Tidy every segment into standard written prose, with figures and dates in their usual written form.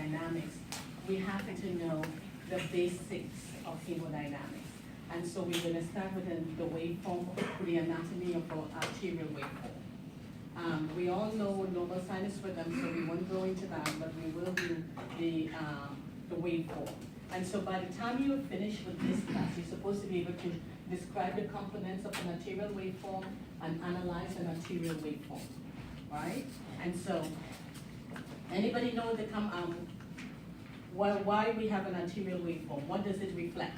hemodynamics, we have to know the basics of hemodynamics. And so we're going to start with the waveform, the anatomy of our arterial waveform. We all know normal sinus rhythm, so we won't go into that, but we will do the waveform. And so by the time you finish with this class, you're supposed to be able to describe the components of an arterial waveform and analyze an arterial waveform, right? And so, anybody know why we have an arterial waveform? What does it reflect?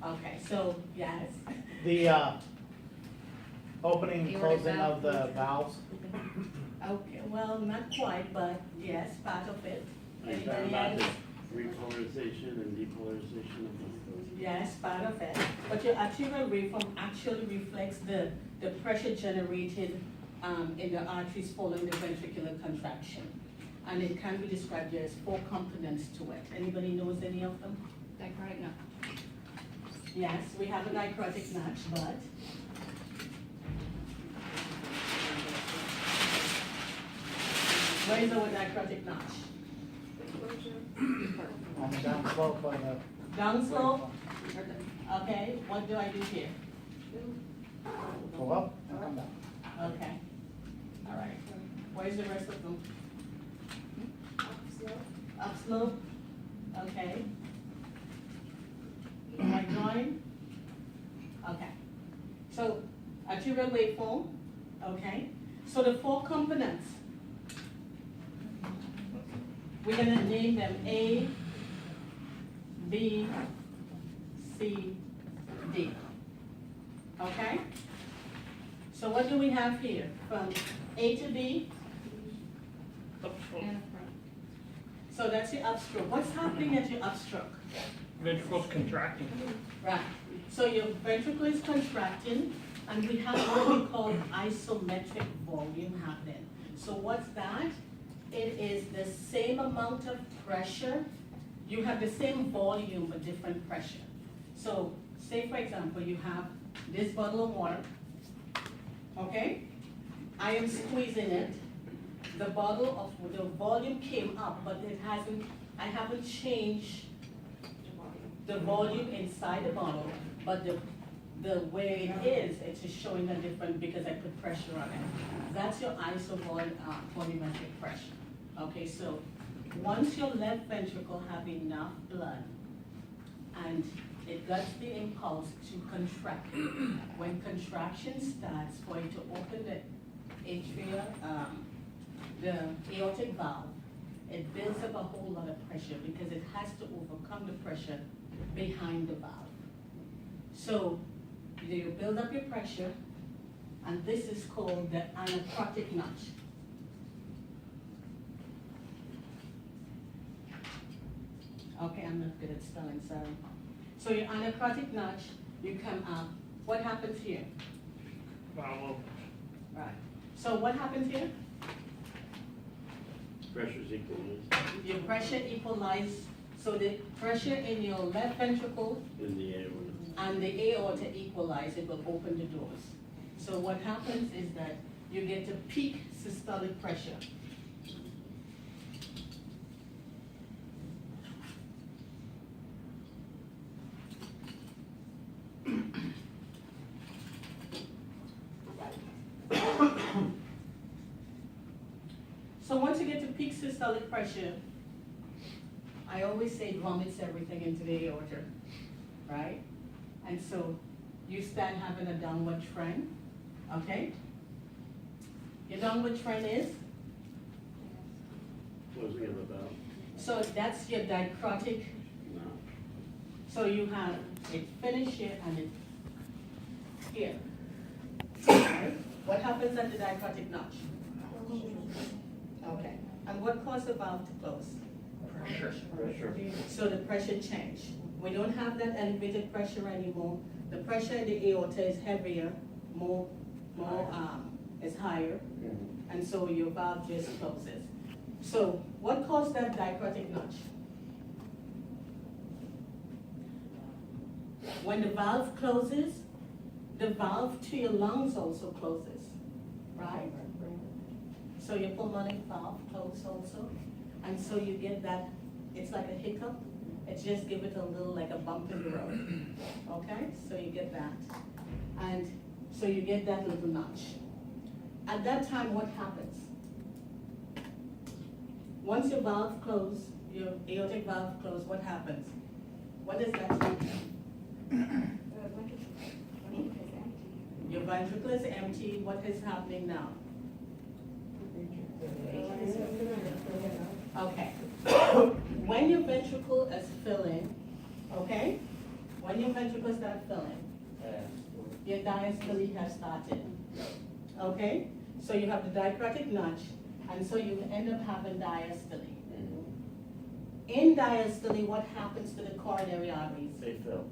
Okay, so, yes. The opening and closing of the valves. Okay, well, not quite, but yes, part of it. Anybody About else? the repolarization and depolarization of the. Yes, part of it. But your arterial waveform actually reflects the pressure generated in the arteries following the ventricular contraction. And it can be described, there's 4 components to it. Anybody knows any of them? Dichrotic notch. Yes, we have a dichrotic notch, but where is our dichrotic notch? On the down slope of the. Down slope? Okay, what do I do here? Go up and come down. Okay, all right. Where's the rest of them? Up slope? Okay. Am I drawing? Okay. So, arterial waveform, okay. So the 4 components, we're gonna name them A, B, C, D. Okay? So what do we have here? From A to D? And a front. So that's your upstroke. What's happening at your upstroke? Ventricles contracting. Right. So your ventricle is contracting, and we have what we call isometric volume happening. So what's that? It is the same amount of pressure. You have the same volume but different pressure. So say for example, you have this bottle of water, okay? I am squeezing it. The volume came up, but I haven't changed the volume inside the bottle, but the way it is, it's just showing a different because I put pressure on it. That's your volumetric pressure. Okay, so once your left ventricle have enough blood and it gets the impulse to contract, when contraction starts, for it to open the atria, the aortic valve, it builds up a whole lot of pressure because it has to overcome the pressure behind the valve. So you build up your pressure, and this is called the anacrotic notch. Okay, I'm not good at spelling, sorry. So your anacrotic notch, you come up. What happens here? Valve. Right. So what happens here? Pressure's equalized Your pressure equalizes. So the pressure in your left ventricle in the aorta. and the aorta equalize, it will open the doors. So what happens is that you get a peak systolic pressure. So once you get to peak systolic pressure, I always say it vomits everything into the aorta, right? And so you start having a downward trend, okay? Your downward trend is? Closing of the valve. So that's your dichrotic. No. So you have it finish here and it here. Right? What happens at the dichrotic notch? Okay. And what caused the valve to close? Pressure. So the pressure changed. We don't have that elevated pressure anymore. The pressure in the aorta is heavier, is higher, and so your valve just closes. So what caused that dichrotic notch? When the valve closes, the valve to your lungs also closes, right? So your pulmonic valve closed also, and so you get that, it's like a hiccup. It's just give it a little, like a bump in the road, okay? So you get that, and so you get that little notch. At that time, what happens? Once your valve closed, your aortic valve closed, what happens? What does that mean? Your ventricle is empty, what is happening now? Okay. When your ventricle is filling, okay? When your ventricle start filling, your diastole has started. Okay? So you have the dichrotic notch, and so you end up having diastole. In diastole, what happens to the coronary arteries? They fill.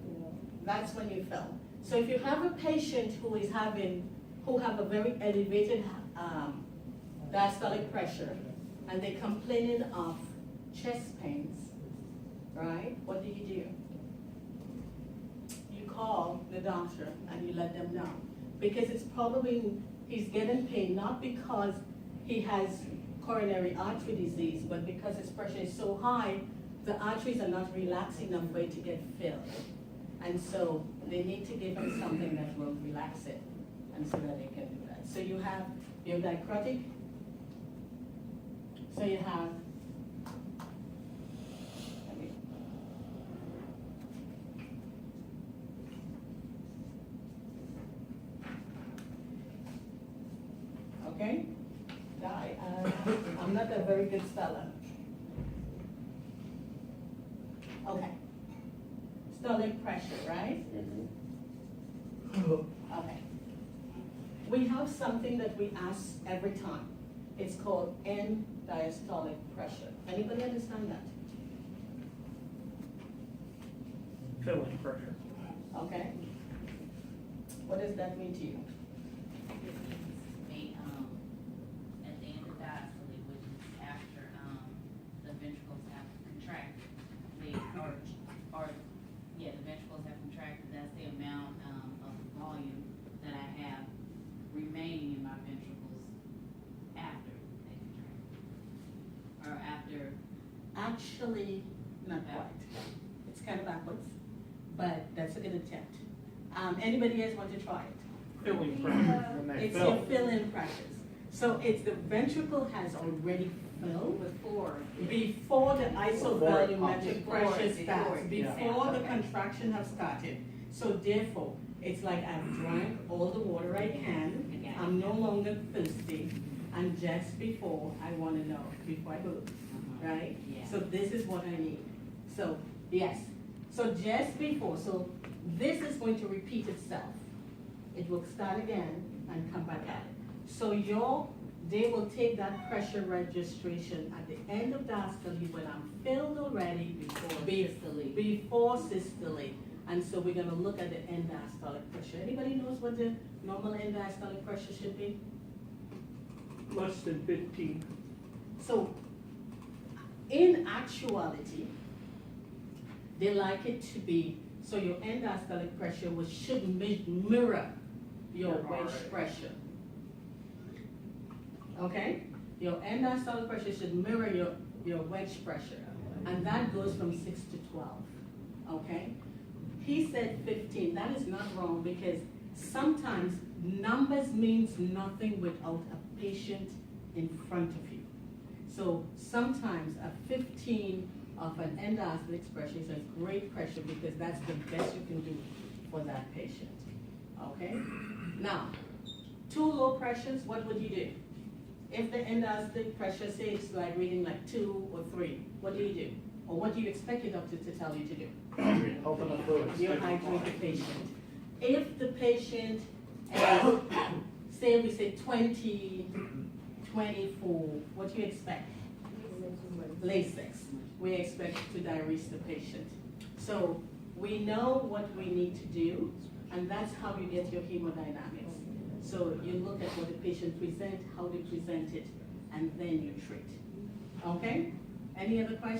That's when you fill. So if you have a patient who have a very elevated diastolic pressure, and they're complaining of chest pains, right? What do? You call the doctor and you let them know. Because it's probably, he's getting pain not because he has coronary artery disease, but because his pressure is so high, the arteries are not relaxing enough for it to get filled. And so they need to give him something that will relax it, and so that they can do that. So you have your dichrotic, so you have, okay? I'm not a very good speller. Okay. Systolic pressure, right? Okay. We have something that we ask every time. It's called end diastolic pressure. Anybody understand that? Filling pressure. Okay. What does that mean to you? They, at the end of diastole, which is after, the ventricles have contracted, they, the ventricles have contracted, that's the amount, of volume that I have remaining in my ventricles after they contract. Or after, Actually, not quite. It's kind of backwards, but that's a good attempt. Anybody else want to try it? Filling pressure. When they It's fill. your fill-in pressures. So it's the ventricle has already filled before the isovolumetric pressure starts, before the contraction has started. So therefore, it's like I've drank all the water I can, I'm no longer thirsty, and just before I want to know, before I move, right? Yeah. So this is what I need. So, yes. So just before, so this is going to repeat itself. It will start again and come back at it. So they will take that pressure registration at the end of diastole when I'm filled already before systole. And so we're gonna look at the end diastolic pressure. Anybody knows what the normal end diastolic pressure should be? Less than 15. So in actuality, they like it to be, so your end diastolic pressure should mirror your wedge pressure. Okay? Your end diastolic pressure should mirror your wedge pressure. And that goes from 6 to 12. Okay? He said 15. That is not wrong because sometimes numbers means nothing without a patient in front of you. So sometimes a 15 of an end diastolic pressure is a great pressure because that's the best you can do for that patient. Okay? Now, 2 low pressures, what would you do? If the end diastolic pressure, say it's like reading like 2 or 3, what do you do? Or what do you expect your doctor to tell you to do? Open the fluids. You hydrate the patient. If the patient is, say we say 20, 24, what do you expect? Lasix. We expect to diurese the patient. So we know what we need to do, and that's how you get your hemodynamics. So you look at what the patient present, how they present it, and then you treat. Okay? Any other questions?